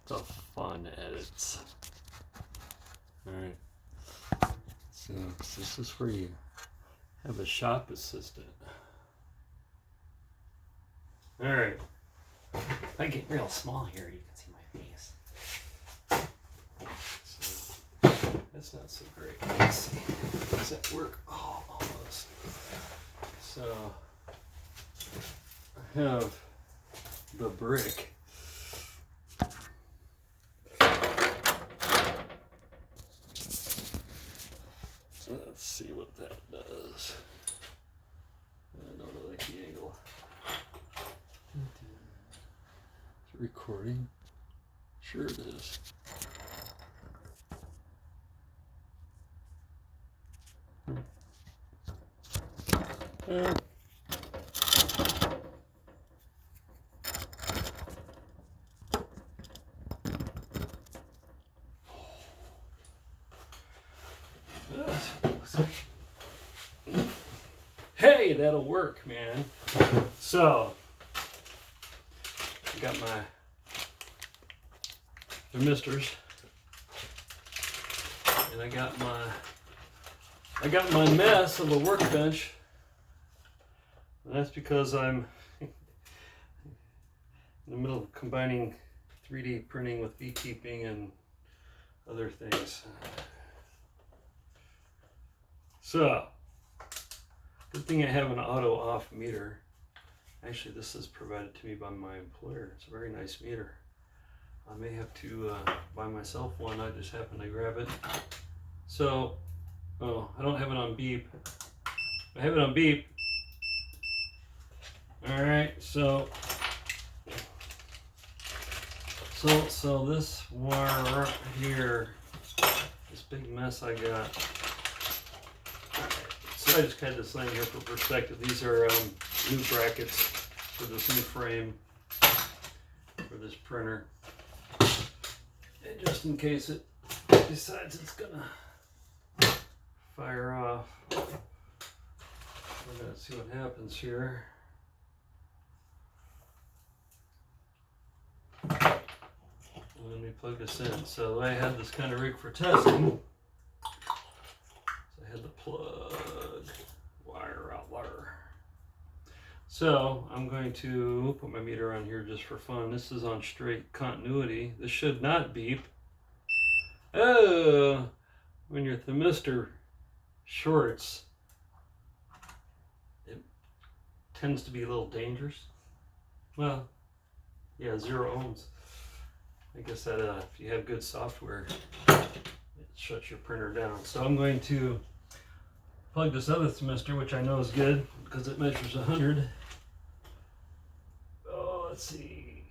the fun edits. Alright. So this is where you have a shop assistant. Alright. If I get real small here, you can see my face. So that's not so great. Let's see. Does that work? Oh, almost. So I have the brick. Let's see what that does. I don't really like the angle. Is it recording? Sure it is. Hey, that'll work, man. So, I got my thermistors, and I got my mess of a workbench. And that's because I'm in the middle of combining 3D printing with beekeeping and other things. So, good thing I have an auto off meter. Actually, this is provided to me by my employer. It's a very nice meter. I may have to buy myself one. I just happened to grab it. So, oh, I don't have it on beep. I have it on beep. All right, so this wire right here, this big mess I got. So I just had this laying here for perspective. These are new brackets for this new frame for this printer. And just in case it decides it's gonna fire off, we're gonna see what happens here. Let me plug this in. So I had this kind of rig for testing. So I had to plug wire out wire. So I'm going to put my meter on here just for fun. This is on straight continuity. This should not beep. Oh, when your thermistor shorts, it tends to be a little dangerous. Well, yeah, 0 ohms. I guess that if you have good software, it shuts your printer down. So I'm going to plug this other thermistor, which I know is good because it measures 100. Oh, let's see.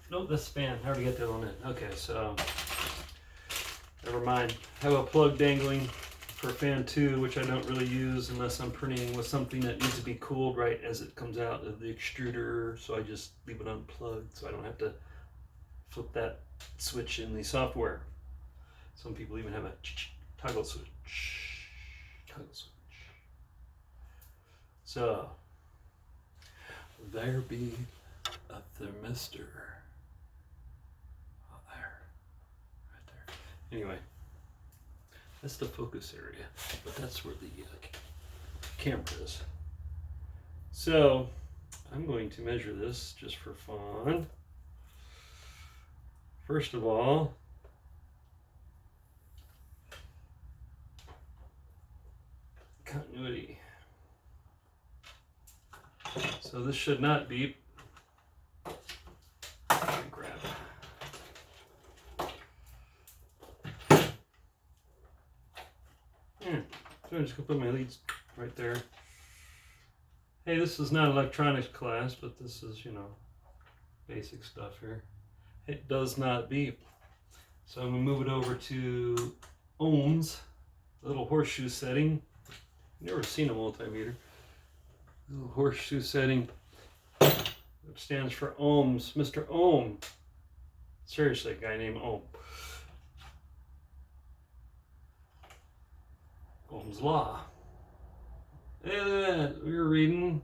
Nope, that's span. I already got that one in. Okay, so never mind. I have a plug dangling for fan 2, which I don't really use unless I'm printing with something that needs to be cooled right as it comes out of the extruder. So I just leave it unplugged so I don't have to flip that switch in the software. Some people even have a toggle switch. So there be a thermistor. Oh, there, right there. Anyway, that's the focus area, but that's where the camera is. So I'm going to measure this just for fun. First of all, continuity. So this should not beep. Grab it. Yeah, so I'm just gonna put my leads right there. Hey, this is not electronics class, but this is, you know, basic stuff here. It does not beep. So I'm gonna move it over to ohms, little horseshoe setting. Never seen a multimeter. Little horseshoe setting. It stands for ohms. Mr. Ohm. Seriously, a guy named Ohm. Ohm's law. And we're reading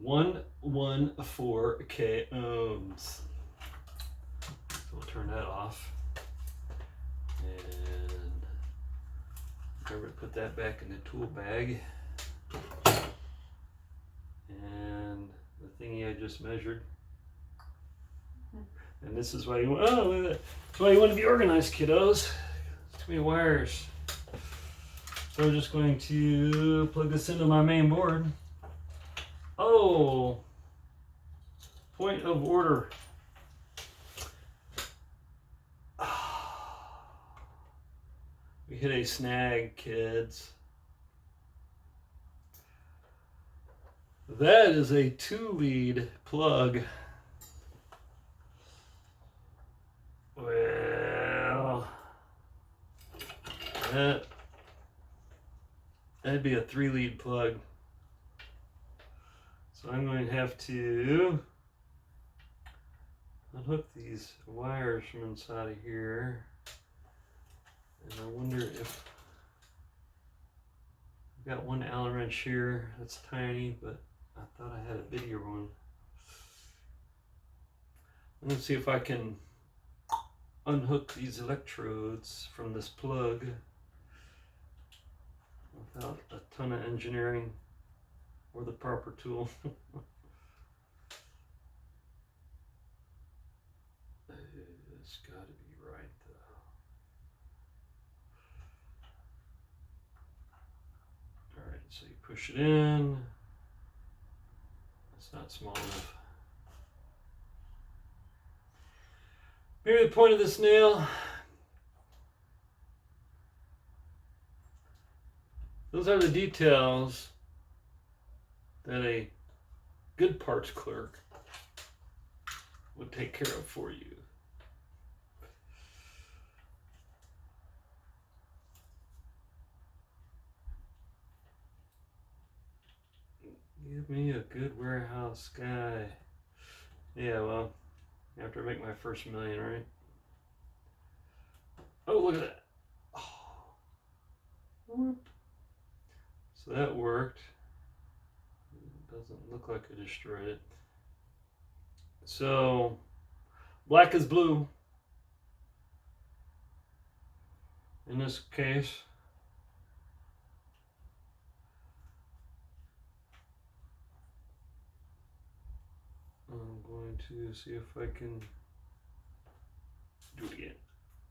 114 k ohms. off. And remember to put that back in the tool bag. And the thingy I just measured. And this is why you want, oh, look at that. That's why you want to be organized, kiddos. Too many wires. So I'm just going to plug this into my main board. Oh, point of order. We hit a snag, kids. That is a 2-lead plug. Well, that'd be a 3-lead plug. So I'm going to have to unhook these wires from inside of here. And I wonder if I've got one Allen wrench here that's tiny, but I thought I had a bigger one. Let's see if I can unhook these electrodes from this plug without a ton of engineering or the proper tool. It's got to be right though. All right, so you push it in. It's not small enough. Maybe the point of this nail. Those are the details that a good parts clerk would take care of for you. Give me a good warehouse guy. Yeah, well, after I make my first million, right? Oh, look at that. Oh. So that worked. It doesn't look like I destroyed it. So, black is blue. In this case. I'm going to see if I can do it again.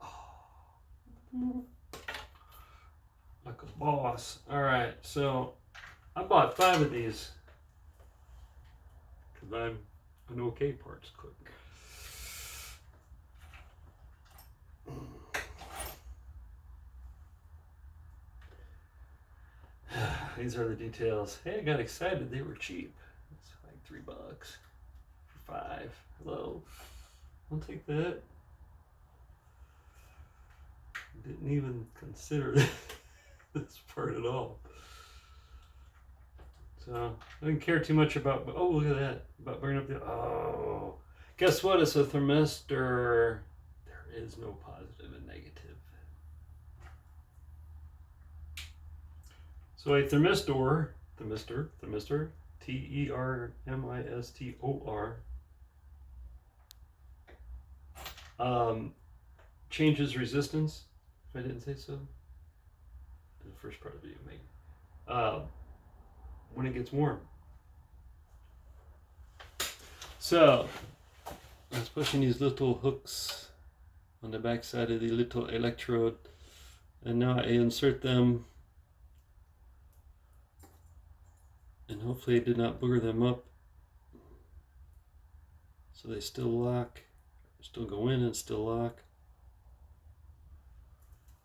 Oh. Like a boss. All right, so I bought 5 of these because I'm an okay parts clerk. These are the details. Hey, I got excited. They were cheap. It's like $3 for 5. Hello. I'll take that. Didn't even consider this part at all. So I didn't care too much about, oh, look at that. About bringing up the, oh. Guess what? It's a thermistor. There is no positive and negative. So a thermistor, T-E-R-M-I-S-T-O-R, changes resistance, if I didn't say so, in the first part of the video, maybe, when it gets warm. So, I was pushing these little hooks on the back side of the little electrode, and now I insert them, and hopefully I did not booger them up, so they still lock, still go in and still lock.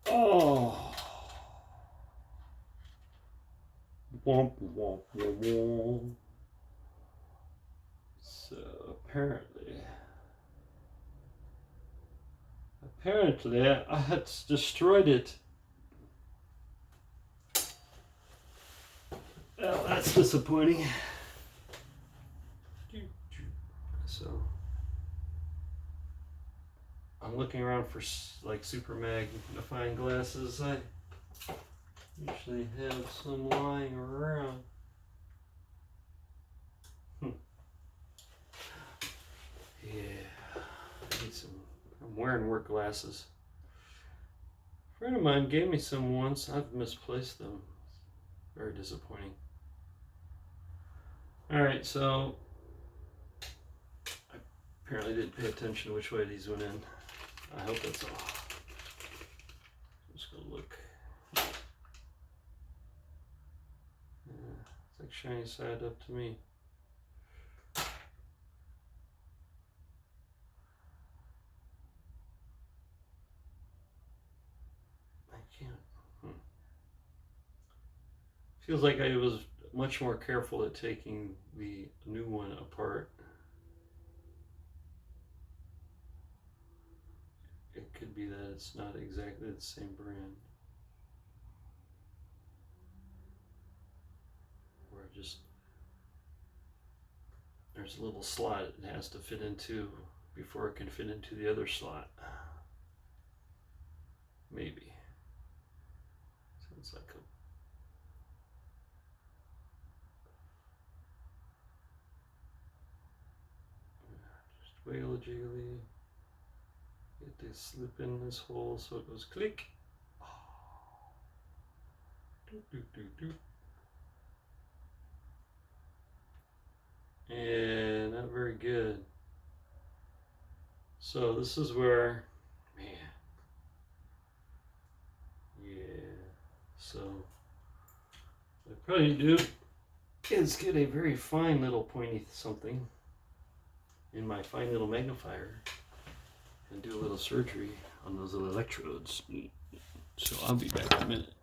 Oh! Womp, womp, womp, womp. So apparently I had destroyed it. Well, that's disappointing. So I'm looking around for like super magnifying glasses. I usually have some lying around. Yeah, I need some. I'm wearing work glasses. A friend of mine gave me some once. I've misplaced them. Very disappointing. Alright, so I apparently didn't pay attention to which way these went in. I hope that's all. I'm just gonna look. Yeah, it's like shiny side up to me. Feels like I was much more careful at taking the new one apart. It could be that it's not exactly the same brand. Or just there's a little slot it has to fit into before it can fit into the other slot. Maybe. Sounds like a wiggle jiggly. Get this slip in this hole so it goes click. Oh. Doot, doot, doot, doot. And not very good. So this is where, man, yeah. So what I probably do is get a very fine little pointy something in my fine little magnifier and do a little surgery on those little electrodes. So I'll be back in a minute.